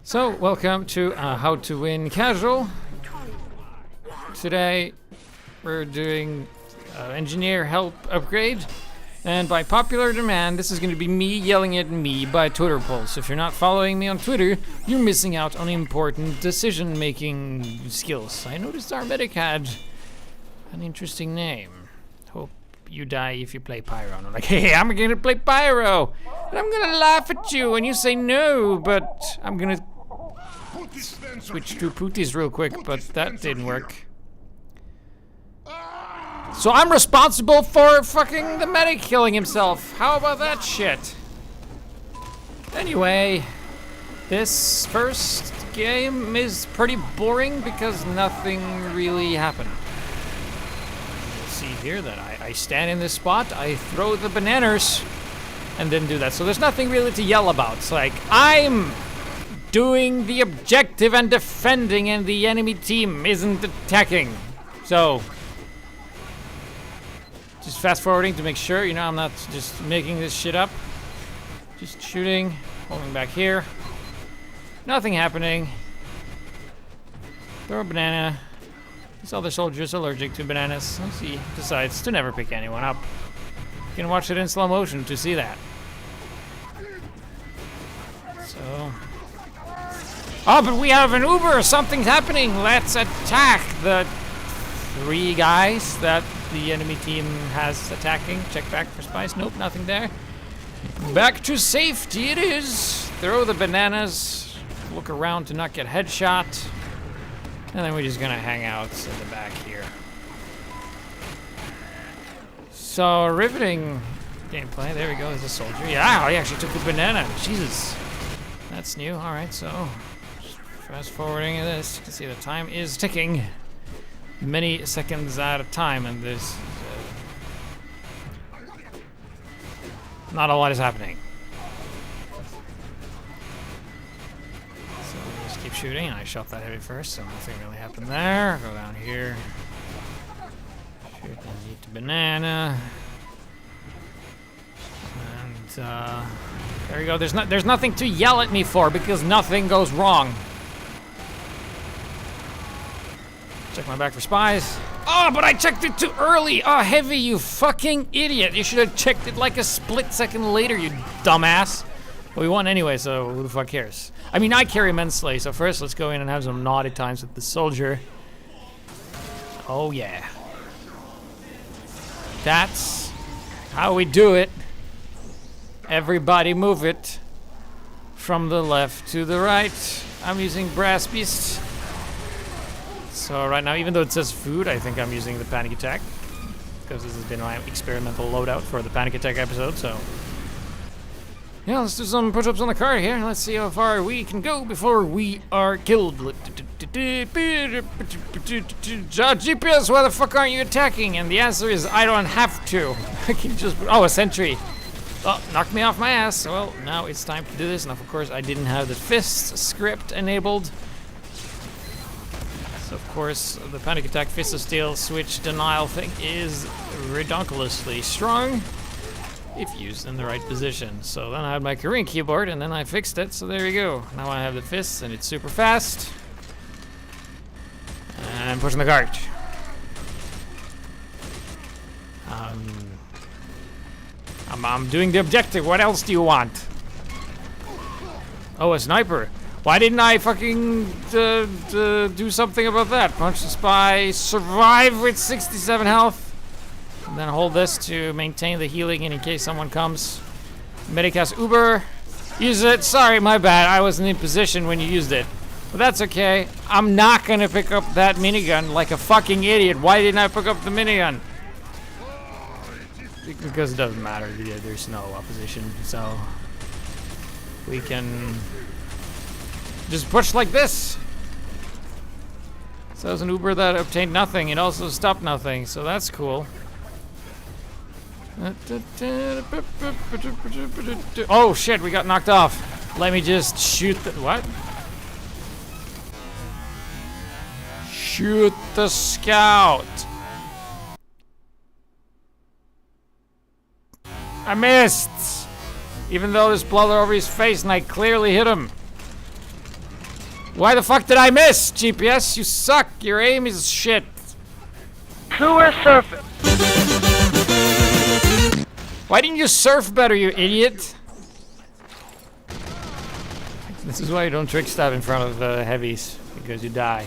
So, welcome to How to Win Casual. Today, we're doing engineer help upgrade. And by popular demand, this is going to be me yelling at me by Twitter polls. If you're not following me on Twitter, you're missing out on important decision-making skills. I noticed our medic had an interesting name. Hope you die if you play Pyro. And I'm like, hey, I'm going to play Pyro! And I'm going to laugh at you when you say no, but I'm going to switch to Pooties real quick, but that didn't work. So I'm responsible for fucking the medic killing himself. How about that shit? Anyway, this first game is pretty boring because nothing really happened. You'll see here that I stand in this spot, I throw the bananas, and then do that. So there's nothing really to yell about. It's like, I'm doing the objective and defending, and the enemy team isn't attacking. So just fast forwarding to make sure, you know, I'm not just making this shit up. Just shooting, holding back here. Nothing happening. Throw a banana. This other soldier's allergic to bananas. Let's see, decides to never pick anyone up. You can watch it in slow motion to see that. So. Oh, but we have an Uber! Something's happening! Let's attack the 3 guys that the enemy team has attacking. Check back for spies. Nope, nothing there. Back to safety it is. Throw the bananas. Look around to not get headshot. And then we're just gonna hang out in the back here. So, riveting gameplay. There we go, there's a soldier. Yeah, I actually took the banana. Jesus. That's new. Alright, so fast forwarding this. You can see the time is ticking. Many seconds at a time, and there's not a lot is happening. So we just keep shooting. I shot that heavy first, so nothing really happened there. Go down here. Shoot and eat the banana. And there we go. There's nothing to yell at me for because nothing goes wrong. Check my back for spies. Oh, but I checked it too early! Oh, Heavy, you fucking idiot! You should have checked it like a split second later, you dumbass. But we won anyway, so who the fuck cares? I mean, I care immensely, so first let's go in and have some naughty times with the soldier. Oh yeah. That's how we do it. Everybody move it. From the left to the right. I'm using Brass Beast. So right now, even though it says food, I think I'm using the Panic Attack. Because this has been my experimental loadout for the Panic Attack episode, so. Yeah, let's do some push-ups on the card here. Let's see how far we can go before we are killed. HiGPS, why the fuck aren't you attacking? And the answer is, I don't have to. I can just, oh, a sentry. Oh, knocked me off my ass. Well, now it's time to do this. And of course, I didn't have the fist script enabled. Of course, the Panic Attack Fist of Steel switch denial thing is redonkulously strong if used in the right position. So then I had my Korean keyboard and then I fixed it, so there you go. Now I have the fists and it's super fast. And pushing the cart. I'm doing the objective. What else do you want? Oh, a sniper. Why didn't I fucking do something about that? Punch the spy, survive with 67 health, and then hold this to maintain the healing in case someone comes. Medic has Uber. Use it. Sorry, my bad. I wasn't in position when you used it. But that's okay. I'm not gonna pick up that minigun like a fucking idiot. Why didn't I pick up the minigun? Because it doesn't matter. There's no opposition, so we can just push like this. So there's an Uber that obtained nothing. It also stopped nothing, so that's cool. Oh shit, we got knocked off. Let me just shoot the, what? Shoot the scout. I missed! Even though there's blood all over his face and I clearly hit him. Why the fuck did I miss? GPS, you suck. Your aim is shit. Sewer surface. Why didn't you surf better, you idiot? This is why you don't trick stab in front of heavies, because you die.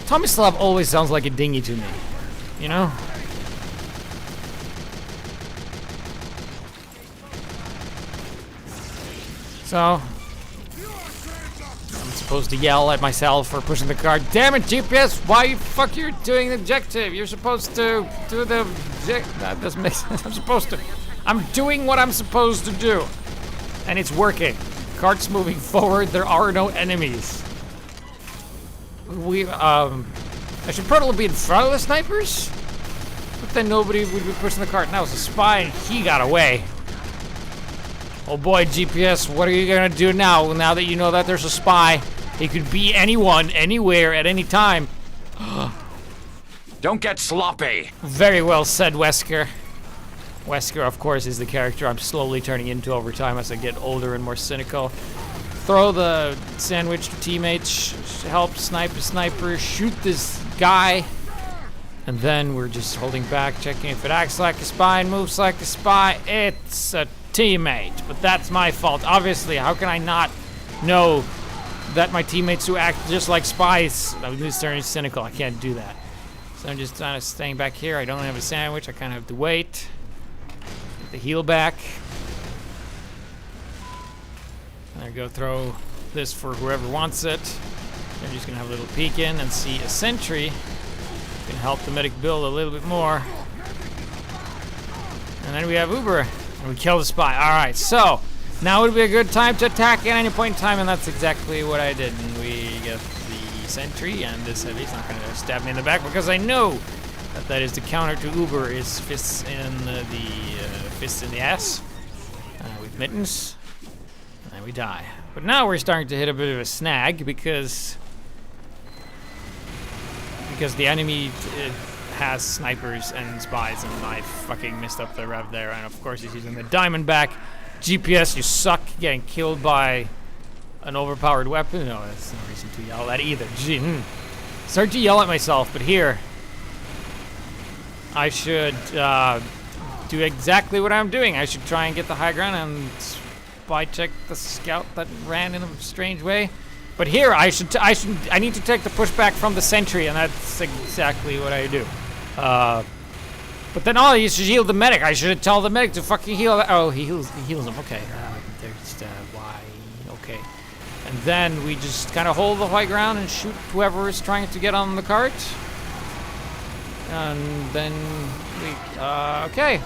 Tomislav always sounds like a dinghy to me, you know? So, I'm supposed to yell at myself for pushing the car. Damn it, GPS! Why the fuck you're doing the objective? You're supposed to do the that doesn't make sense. I'm doing what I'm supposed to do. And it's working. Cart's moving forward, there are no enemies. I should probably be in front of the snipers, but then nobody would be pushing the cart. Now it's a spy and he got away. Oh boy, GPS, what are you gonna do now that you know that there's a spy? He could be anyone, anywhere, at any time. Don't get sloppy. Very well said, Wesker. Wesker, of course, is the character I'm slowly turning into over time as I get older and more cynical. Throw the sandwich to teammates, help snipe a sniper, shoot this guy, and then we're just holding back, checking if it acts like a spy and moves like a spy. It's a teammate, but that's my fault. Obviously, how can I not know that my teammates who act just like spies? I'm just turning cynical. I can't do that. So I'm just kind of staying back here. I don't have a sandwich. I kind of have to wait. Get the heal back. And I go throw this for whoever wants it. I'm just gonna have a little peek in and see a sentry. Can help the medic build a little bit more. And then we have Uber. And we kill the spy. Alright, so now would be a good time to attack at any point in time, and that's exactly what I did. And we get the sentry, and this heavy's not gonna stab me in the back because I know that is the counter to Uber is fists in the ass with mittens, and then we die. But now we're starting to hit a bit of a snag because the enemy has snipers and spies, and I fucking messed up the rev there. And of course he's using the Diamondback. GPS, you suck, getting killed by an overpowered weapon. No, that's no reason to yell at either. Start to yell at myself, but here I should do exactly what I'm doing. I should try and get the high ground and spy check the scout that ran in a strange way. But here I need to take the pushback from the sentry, and that's exactly what I do. But then all you should heal the medic. I should tell the medic to fucking heal. Oh, he heals him. Okay. There's why. Okay. And then we just kind of hold the high ground and shoot whoever is trying to get on the cart. And then we okay.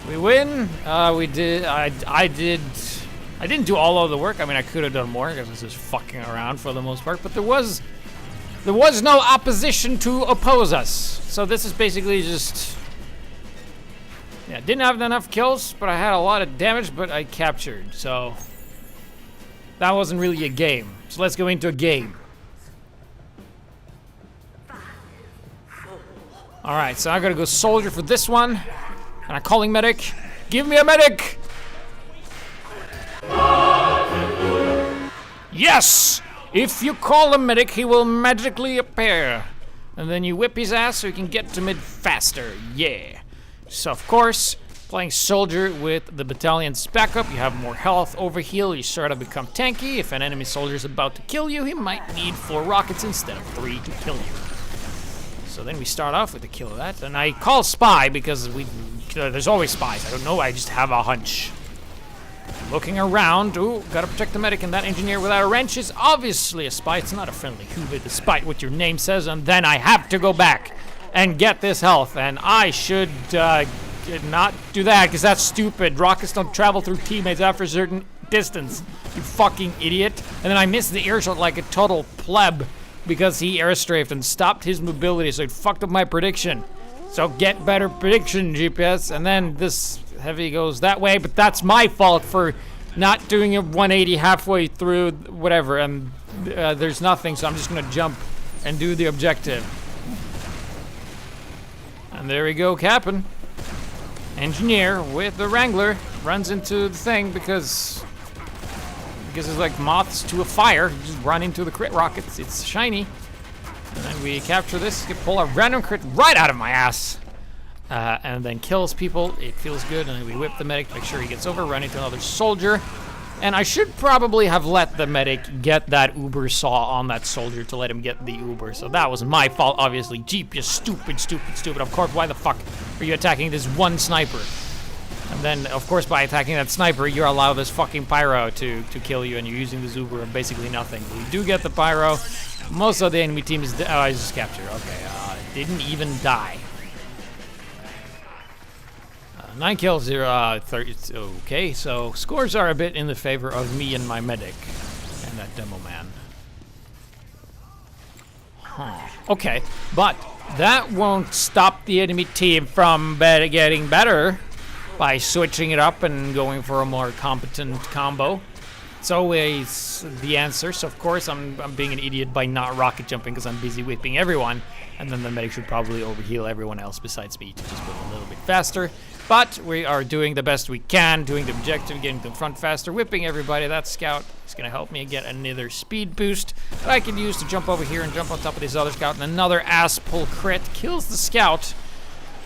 We win. We did. I didn't do all of the work. I mean, I could have done more because I was just fucking around for the most part. But there was no opposition to oppose us. So this is basically just, yeah, didn't have enough kills, but I had a lot of damage, but I captured. So that wasn't really a game. So let's go into a game. All right, so I'm gonna go soldier for this one. And I'm calling medic. Give me a medic! Yes! If you call a medic, he will magically appear. And then you whip his ass so he can get to mid faster. Yeah. So, of course, playing soldier with the battalion's backup, you have more health, overheal, you sort of become tanky. If an enemy soldier is about to kill you, he might need 4 rockets instead of 3 to kill you. So then we start off with the kill of that. And I call spy because there's always spies. I don't know, I just have a hunch. Looking around, ooh, gotta protect the medic, and that engineer without a wrench is obviously a spy. It's not a friendly Hoover, despite what your name says, and then I have to go back and get this health, and I should not do that, because that's stupid. Rockets don't travel through teammates after a certain distance, you fucking idiot. And then I missed the airshot like a total pleb, because he airstrafed and stopped his mobility, so it fucked up my prediction. So get better prediction, GPS, and then this heavy goes that way, but that's my fault for not doing a 180 halfway through whatever, and there's nothing, so I'm just gonna jump and do the objective. And there we go, capping. Engineer with the Wrangler runs into the thing because because it's like moths to a fire. You just run into the crit rockets. It's shiny. And then we capture this, pull a random crit right out of my ass. And then kills people. It feels good. And then we whip the medic, make sure he gets over, run into another soldier. And I should probably have let the medic get that Uber saw on that soldier to let him get the Uber. So that was my fault, obviously. Jeep, you stupid, stupid, stupid. Of course, why the fuck are you attacking this one sniper? And then, of course, by attacking that sniper, you allow this fucking pyro to kill you, and you're using this Uber of basically nothing. We do get the pyro. Most of the enemy team is... Oh, I just captured. Okay, didn't even die. 9 kills, 0, 30. Okay, so scores are a bit in the favor of me and my medic and that demo man. Huh. Okay, but that won't stop the enemy team from getting better by switching it up and going for a more competent combo. It's always the answer, so of course I'm being an idiot by not rocket jumping because I'm busy whipping everyone, and then the medic should probably overheal everyone else besides me to just go a little bit faster. But we are doing the best we can, doing the objective, getting to the front faster, whipping everybody. That scout is going to help me get another speed boost that I can use to jump over here and jump on top of this other scout, and another ass pull crit kills the scout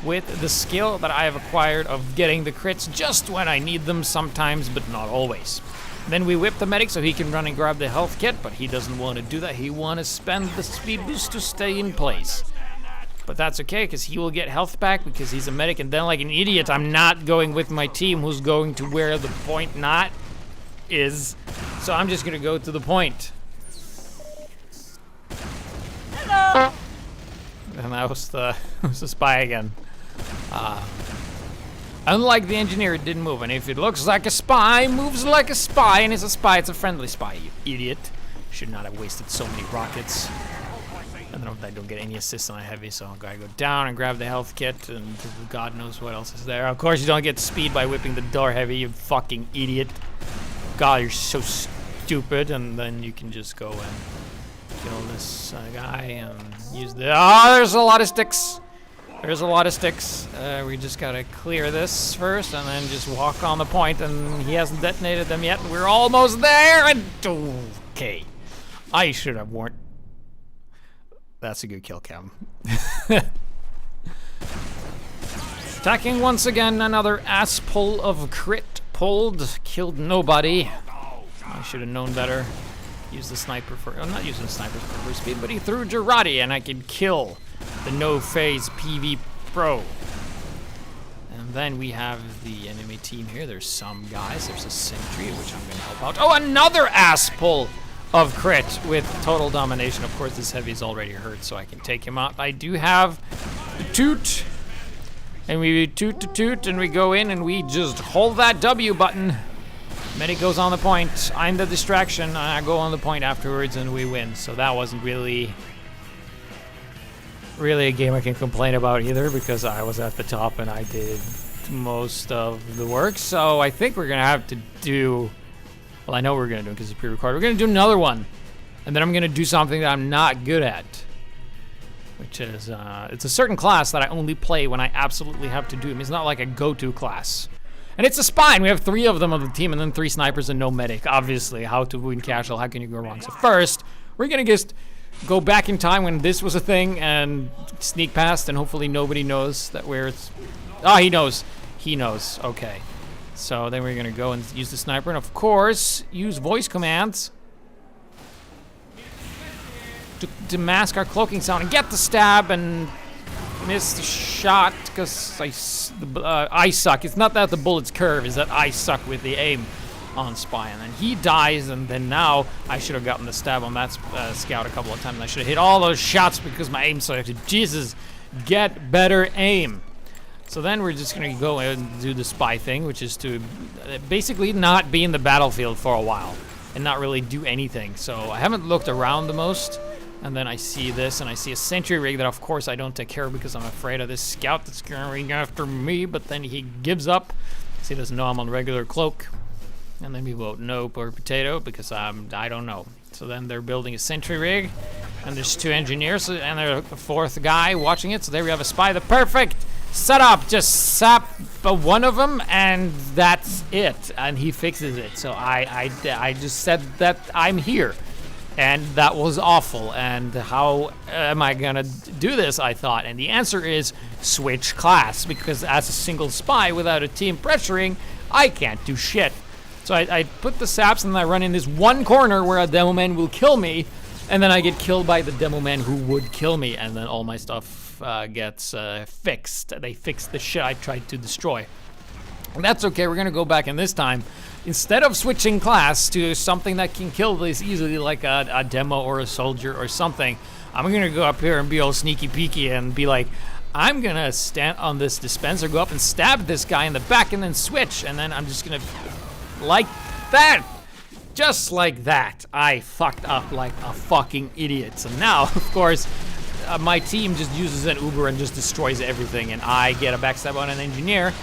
with the skill that I have acquired of getting the crits just when I need them sometimes, but not always. Then we whip the medic so he can run and grab the health kit, but he doesn't want to do that. He wants to spend the speed boost to stay in place. But that's okay, because he will get health back because he's a medic, and then like an idiot, I'm not going with my team who's going to where the point not is. So I'm just going to go to the point. Hello! And that was the spy again. Unlike the engineer, it didn't move. And if it looks like a spy, moves like a spy, and is a spy, it's a friendly spy, you idiot. Should not have wasted so many rockets. And then I don't get any assists on a heavy, so I gotta go down and grab the health kit, and God knows what else is there. Of course, you don't get speed by whipping the door heavy, you fucking idiot. God, you're so stupid. And then you can just go and kill this guy and use the... Oh, there's a lot of sticks. There's a lot of sticks. We just gotta clear this first, and then just walk on the point, and he hasn't detonated them yet. We're almost there, and... Okay. I should have warned... That's a good kill cam. Attacking once again, another ass pull of crit pulled. Killed nobody. I should have known better. Use the sniper for... I'm not using the sniper for first speed, but he threw Girardi, and I could kill the no-phase PV Pro. And then we have the enemy team here. There's some guys. There's a sentry, which I'm going to help out. Oh, another ass pull of crit with total domination. Of course, this heavy is already hurt, so I can take him out. I do have the toot. And we toot, and we go in, and we just hold that W button. Medic goes on the point. I'm the distraction. I go on the point afterwards, and we win. So that wasn't really a game I can complain about either, because I was at the top and I did most of the work. So I think we're gonna have to do... Well, I know we're gonna do it because it's pre-recorded. We're gonna do another one, and then I'm gonna do something that I'm not good at, which is it's a certain class that I only play when I absolutely have to do it. It's not like a go-to class. And it's a spy, and we have 3 of them on the team, and then 3 snipers and no medic. Obviously, how to win casual, how can you go wrong? So first, we're gonna just go back in time when this was a thing and sneak past, and hopefully nobody knows that where it's... Ah, he knows. He knows. Okay. So then we're gonna go and use the sniper, and of course, use voice commands to mask our cloaking sound and get the stab and miss the shot because I suck. It's not that the bullets curve, it's that I suck with the aim on spy. And then he dies, and then now I should have gotten the stab on that scout a couple of times. I should have hit all those shots because my aim sucked. Jesus, get better aim. So then we're just gonna go and do the spy thing, which is to basically not be in the battlefield for a while and not really do anything. So I haven't looked around the most, and then I see this, and I see a sentry rig that of course I don't take care of because I'm afraid of this scout that's going after me, but then he gives up. So he doesn't know I'm on regular cloak. And then we vote nope or potato because I don't know. So then they're building a sentry rig, and there's 2 engineers, and there's a 4th guy watching it. So there we have a spy, the perfect setup. Just sap one of them, and that's it. And he fixes it. So I just said that I'm here. And that was awful. And how am I gonna do this, I thought. And the answer is switch class. Because as a single spy without a team pressuring, I can't do shit. So I put the saps and I run in this one corner where a demo man will kill me. And then I get killed by the demo man who would kill me. And then all my stuff gets fixed. They fixed the shit I tried to destroy. And that's okay, we're gonna go back in this time. Instead of switching class to something that can kill this easily, like a demo or a soldier or something, I'm gonna go up here and be all sneaky peeky and be like, I'm gonna stand on this dispenser, go up and stab this guy in the back and then switch, and then I'm just gonna, like that, just like that. I fucked up like a fucking idiot. So now, of course, my team just uses an Uber and just destroys everything, and I get a backstab on an engineer.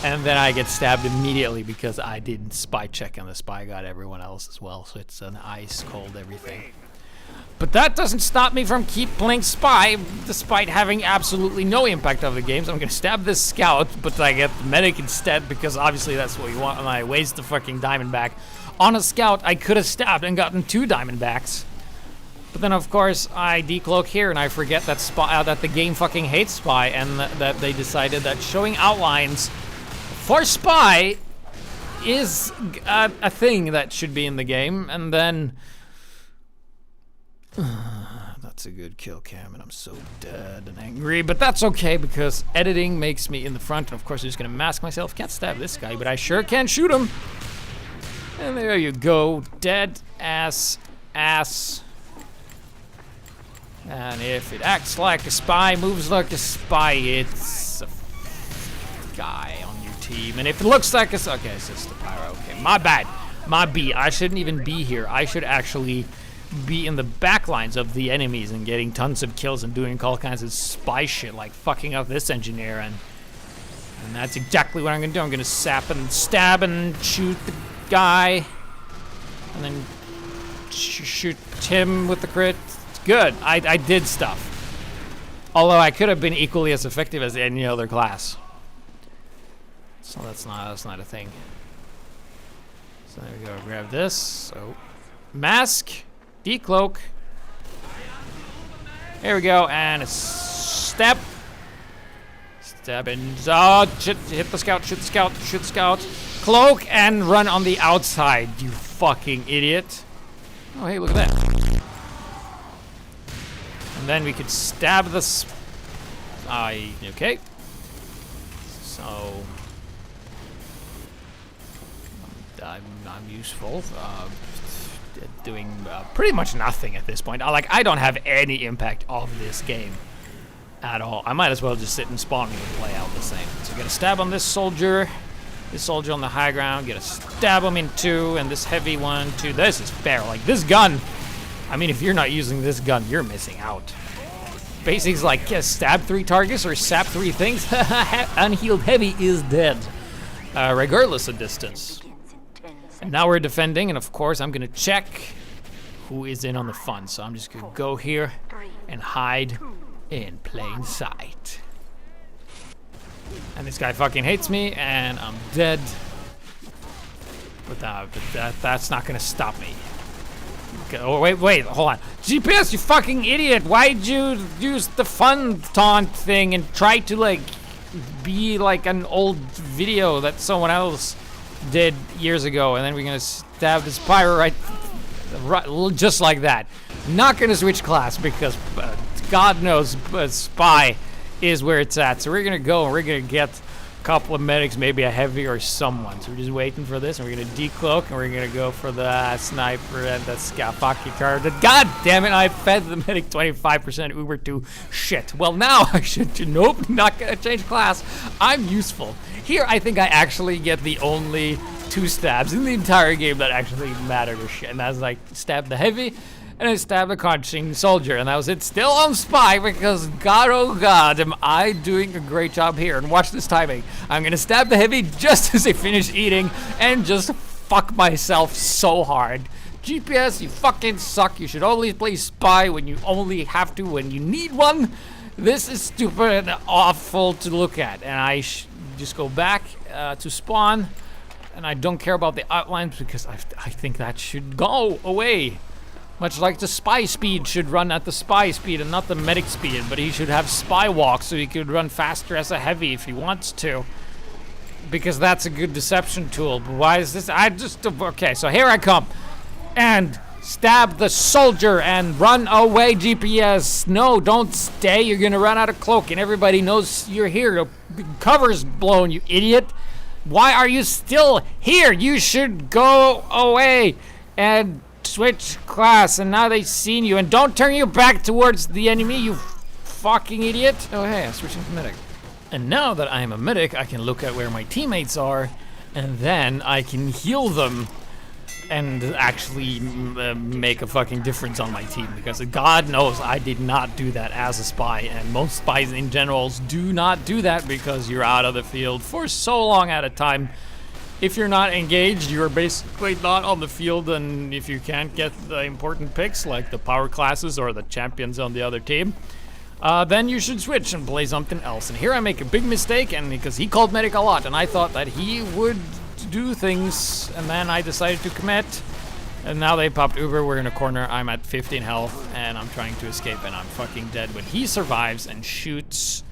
And then I get stabbed immediately because I didn't spy check, and the spy got everyone else as well. So it's an ice cold everything. But that doesn't stop me from keep playing spy, despite having absolutely no impact of the game. So I'm gonna stab this scout, but I get the medic instead because obviously that's what you want. And I waste the fucking diamondback on a scout. I could have stabbed and gotten 2 diamondbacks. But then of course I decloak here and I forget that that the game fucking hates spy, and that they decided that showing outlines for spy is a thing that should be in the game, and then that's a good kill cam, and I'm so dead and angry, but that's okay because editing makes me in the front, and of course I'm just gonna mask myself. Can't stab this guy, but I sure can shoot him. And there you go, dead ass. And if it acts like a spy, moves like a spy, it's a guy on your team. And if it looks like it's okay, it's just a pyro. Okay, my bad. My B. I shouldn't even be here. I should actually be in the back lines of the enemies and getting tons of kills and doing all kinds of spy shit, like fucking up this engineer. And that's exactly what I'm gonna do. I'm gonna sap and stab and shoot the guy, and then shoot him with the crit. It's good. I did stuff. Although I could have been equally as effective as any other class. So that's not a thing. So there we go. Grab this. So mask, decloak. There we go, and a step. Step and shit, hit the scout, shoot the scout, shoot the scout. Cloak and run on the outside, you fucking idiot. Oh hey, look at that. And then we could stab this. Okay. So I'm useful. Doing pretty much nothing at this point. I don't have any impact of this game at all. I might as well just sit and spawn and play out the same. So get a stab on this soldier on the high ground, get a stab him in 2, and this heavy one too. This is fair. Like this gun, I mean, if you're not using this gun, you're missing out. Basics like stab 3 targets or sap 3 things. Unhealed heavy is dead, regardless of distance. And now we're defending, and of course I'm gonna check who is in on the fun. So I'm just gonna go here and hide in plain sight. And this guy fucking hates me, and I'm dead. But that's not gonna stop me. Okay, oh wait, hold on. GPS, you fucking idiot! Why'd you use the fun taunt thing and try to like be like an old video that someone else did years ago, and then we're gonna stab this pyro right just like that. Not gonna switch class because God knows spy is where it's at. So we're gonna go and we're gonna get a couple of medics, maybe a heavy or someone. So we're just waiting for this, and we're gonna decloak, and we're gonna go for the sniper and the scout pocket card. God damn it! I fed the medic 25% Uber to shit. Well, now I should. Nope, not gonna change class. I'm useful. Here, I think I actually get the only 2 stabs in the entire game that actually mattered or shit. And that's like stab the heavy, and I stabbed the crouching soldier, and that was it. Still on spy because God, oh God, am I doing a great job here? And watch this timing. I'm gonna stab the heavy just as I finish eating, and just fuck myself so hard. GPS, you fucking suck. You should only play spy when you only have to when you need one. This is stupid and awful to look at, and just go back to spawn, and I don't care about the outlines because I think that should go away. Much like the spy speed should run at the spy speed and not the medic speed, but he should have spy walk so he could run faster as a heavy if he wants to. Because that's a good deception tool. But why is this? Okay, so here I come. And stab the soldier and run away, GPS. No, don't stay. You're gonna run out of cloak and everybody knows you're here. The cover's blown, you idiot. Why are you still here? You should go away and switch class, and now they've seen you, and don't turn your back towards the enemy, you fucking idiot. Oh hey, I'm switching to medic. And now that I am a medic, I can look at where my teammates are, and then I can heal them and actually make a fucking difference on my team, because God knows I did not do that as a spy, and most spies in generals do not do that because you're out of the field for so long at a time. If you're not engaged, you're basically not on the field, and if you can't get the important picks like the power classes or the champions on the other team, then you should switch and play something else. And here I make a big mistake, and because he called medic a lot, and I thought that he would do things, and then I decided to commit, and now they popped Uber. We're in a corner. I'm at 15 health, and I'm trying to escape, and I'm fucking dead. But he survives and shoots.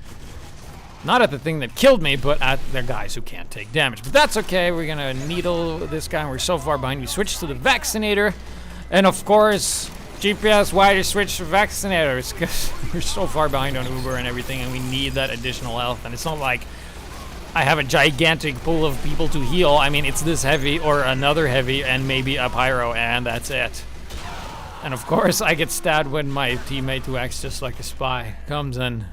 Not at the thing that killed me, but at the guys who can't take damage. But that's okay, we're gonna needle this guy, and we're so far behind. We switch to the vaccinator, and of course, GPS, why to switch to vaccinators? Because we're so far behind on Uber and everything, and we need that additional health. And it's not like I have a gigantic pool of people to heal. I mean, it's this heavy, or another heavy, and maybe a pyro, and that's it. And of course, I get stabbed when my teammate, who acts just like a spy, comes in.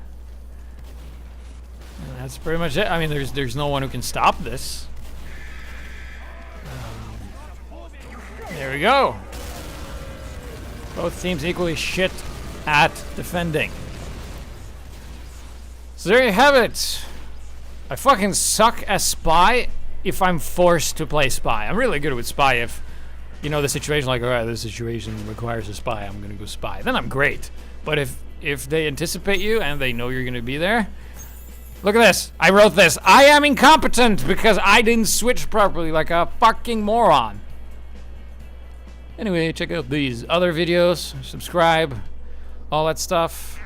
And that's pretty much it. I mean, there's no one who can stop this. There we go. Both teams equally shit at defending. So there you have it. I fucking suck as spy if I'm forced to play spy. I'm really good with spy if, you know, the situation, like, alright, this situation requires a spy, I'm gonna go spy. Then I'm great. But if they anticipate you and they know you're gonna be there, look at this. I wrote this. I am incompetent because I didn't switch properly like a fucking moron. Anyway, check out these other videos, subscribe, all that stuff.